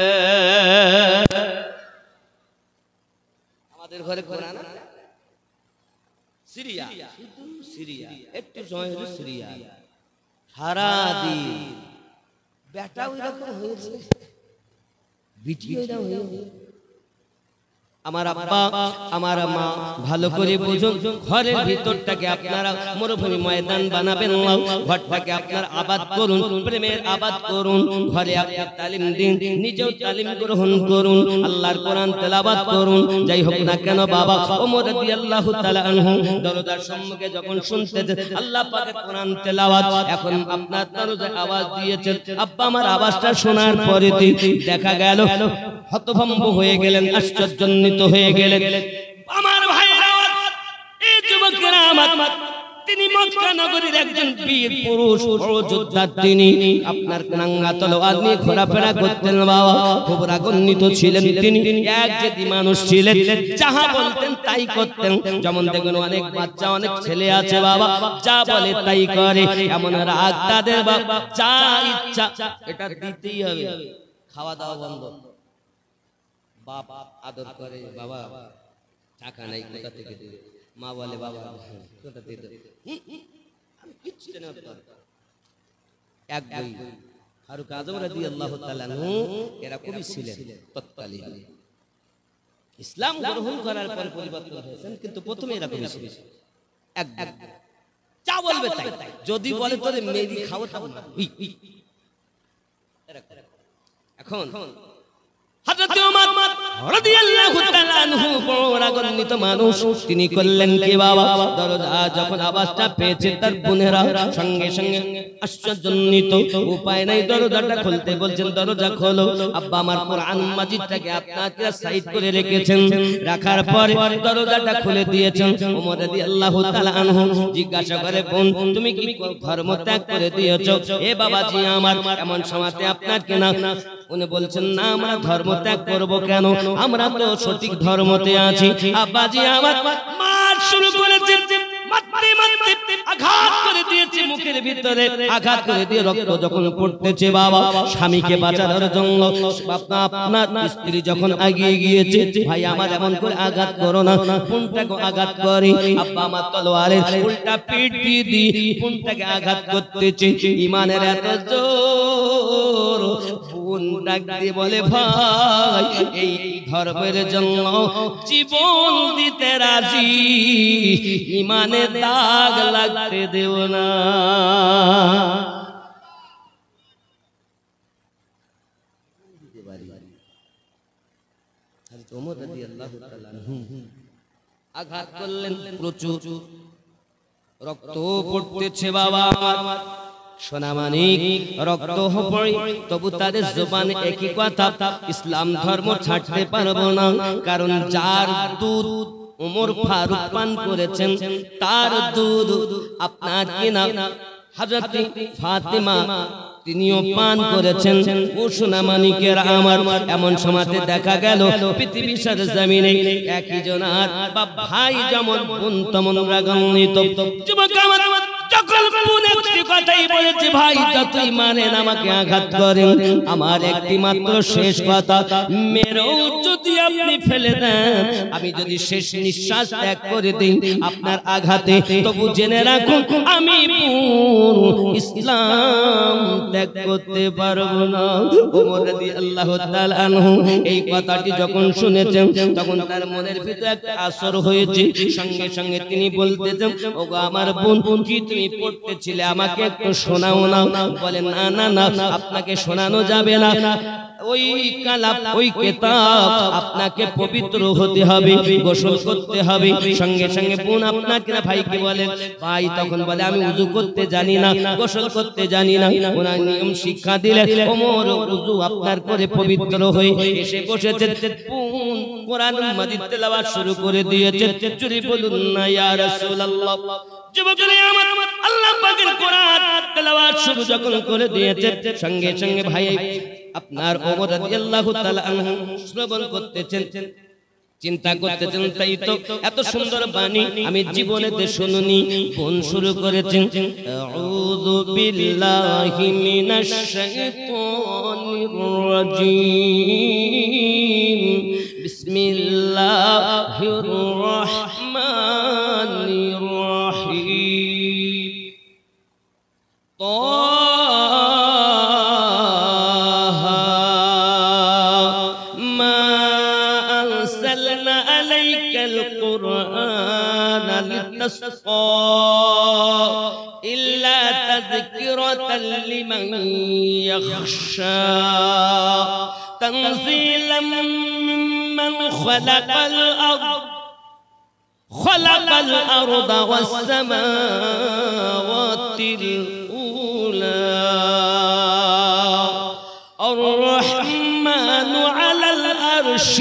S1: আমাদের ঘরে কোরআন সিরিয়া শুধু সিরিয়া একটু সময় হলো সিরিয়া সারা দিন বেটা ওই রকম হয়েছে ভিডিও হয়েছে আমার আব্বা আমার মা ভালো করে বুঝুন ঘরের ভিতরটাকে আপনারা মরুভূমি ময়দান বানাবেন না ঘরটাকে আপনারা আবাদ করুন প্রেমের আবাদ করুন ঘরে আপনি তালিম দিন নিজেও তালিম গ্রহণ করুন আল্লাহর কোরআন তেলাওয়াত করুন যাই হোক না কেন বাবা ওমর রাদিয়াল্লাহু তাআলা আনহু দরজার সম্মুখে যখন শুনতেছেন আল্লাহ পাকের কোরআন তেলাওয়াত এখন আপনার দরজায় আওয়াজ দিয়েছেন আব্বা আমার আওয়াজটা শোনার পরে দেখা গেল হতভম্ব হয়ে গেলেন আশ্চর্যান্বিত হয়ে গেলেন আমার ভাইরা এই যুবকেরা আমার তিনি মক্কা নগরীর একজন বীর পুরুষ বড় যোদ্ধা তিনি আপনার নাঙ্গা তলোয়ার নিয়ে ঘোরাফেরা করতেন বাবা খুব রাগান্বিত ছিলেন তিনি এক যদি মানুষ ছিলেন যাহা বলতেন তাই করতেন যেমন দেখুন অনেক বাচ্চা অনেক ছেলে আছে বাবা যা বলে তাই করে এমন রাগ তাদের বাবা যা ইচ্ছা এটা দিতেই হবে খাওয়া দাওয়া বন্ধ বাপ আদর করে বাবা টাকা নাই কোথা থেকে দেবে মা বলে বাবা কোথা থেকে দেবে আমি কিচ্ছু জানি না এক বই ফারুক আজম রাদিয়াল্লাহু তাআলা আনহু এরকমই ছিলেন তৎকালীন ইসলাম গ্রহণ করার পর পরিবর্তন হয়েছেন কিন্তু প্রথমে এরকমই ছিলেন এক যা বলবে তাই যদি বলে তোরে মেরি খাও তাও না এখন হযরত ওমর রাদিয়াল্লাহু তাআলা আনহু বড় রাগান্বিত মানুষ তিনি করলেন কি বাবা দরজা যখন আওয়াজটা পেয়েছে তার বোনেরা সঙ্গে সঙ্গে আশ্চর্যান্বিত উপায় নাই দরজাটা খুলতে বলছেন দরজা খোলো আব্বা আমার কোরআন মাজিদটাকে আপনারা সাইড করে রেখেছেন রাখার পরে দরজাটা খুলে দিয়েছেন ওমর রাদিয়াল্লাহু তাআলা আনহু জিজ্ঞাসা করে বোন তুমি কি ধর্ম ত্যাগ করে দিয়েছো এ বাবাজি আমার এমন সময়তে আপনার কি না উনি বলছেন না আমরা ধর্ম ত্যাগ করবো কেন আমরা তো সঠিক ধর্মতে আছি আব্বাজি আমার মার শুরু করেছে মারতে মারতে আঘাত করে দিয়েছে মুখের ভিতরে আঘাত করে দিয়ে রক্ত যখন পড়তেছে বাবা স্বামীকে বাঁচানোর জন্য আপনার স্ত্রী যখন এগিয়ে গিয়েছে ভাই আমার এমন করে আঘাত করো না কোনটাকে আঘাত করে আব্বা আমার তলোয়ারের উল্টা পিঠ দিয়ে কোনটাকে আঘাত করতেছে ঈমানের এত জোর বোন ডাক দিয়ে বলে ভাই এই ধর্মের জন্য জীবন দিতে রাজি ঈমানে দাগ লাগতে দেও না হযরত ওমর রাদিয়াল্লাহু তাআলা আঘাত করলেন প্রচুর রক্ত পড়তেছে বাবা সোনামানিক রক্ত পড়ে তবু তাদের জবানে একই কথা ইসলাম ধর্ম ছাড়তে পারবো না কারণ যার দুধ ওমর ফারুক পান করেছেন তার দুধ আপনার কিনা হযরত ফাতেমা তিনিও পান করেছেন ও সোনামানিকের আমার এমন সময়তে দেখা গেল পৃথিবীর সরজমিনে একই জনার বা ভাই যেমন বোন তেমন রাগান্বিত যুবক আমার যখন বোন একটি কথাই বলেছে ভাই যতই মানেন আমাকে আঘাত করেন আমার একটি মাত্র শেষ কথা মেরেও যদি আপনি ফেলে দেন আমি যদি শেষ নিঃশ্বাস ত্যাগ করে দিই আপনার আঘাতে তবু জেনে রাখুন আমি ইসলাম ত্যাগ করতে পারবো না ওমর রাদিয়াল্লাহু তাআলা আনহু এই কথাটি যখন শুনেছেন তখন তার মনের ভিতরে একটা আসর হয়েছে সঙ্গে সঙ্গে তিনি বলতেছেন ওগো আমার বোন কি তুমি পড়তেছিলে আমাকে একটু শোনাও না বলে না না না আপনাকে শোনানো যাবে না ওই কালাম ওই কিতাব আপনাকে পবিত্র হতে হবে, গোসল করতে হবে। সঙ্গে সঙ্গে বোন আপনাকে না ভাইকে বলেন, ভাই তখন বলে আমি ওযু করতে জানি না, গোসল করতে জানি না। ওনার নিয়ম শিক্ষা দিলেন, ওমর ওযু আপনার করে পবিত্র হয়ে এসে বসেছে। বোন কোরআন মাজিদ তেলাওয়াত শুরু করে দিয়েছে। জোরে বলুন না ইয়া রাসূলুল্লাহ। যুবকরা আমার, আল্লাহ পাকের কোরআন তেলাওয়াত শুরু যখন করে দিয়েছে, সঙ্গে সঙ্গে ভাই আপনার ওমর রাদিয়াল্লাহু তাআলা আনহু শ্রবণ করতেছেন, চিন্তা করতেছেন, তাই তো এত সুন্দর বাণী আমি জীবনেতে শুনিনি। বোন শুরু করেছেন, আউযু বিল্লাহি মিনাশ শাইতানির রাজীম, বিসমিল্লাহির রাহমানির রাহিম। إلا تذكرة لمن يخشى تنزيلا ممن خلق الأرض والسماوات الأولى الرحمن على العرش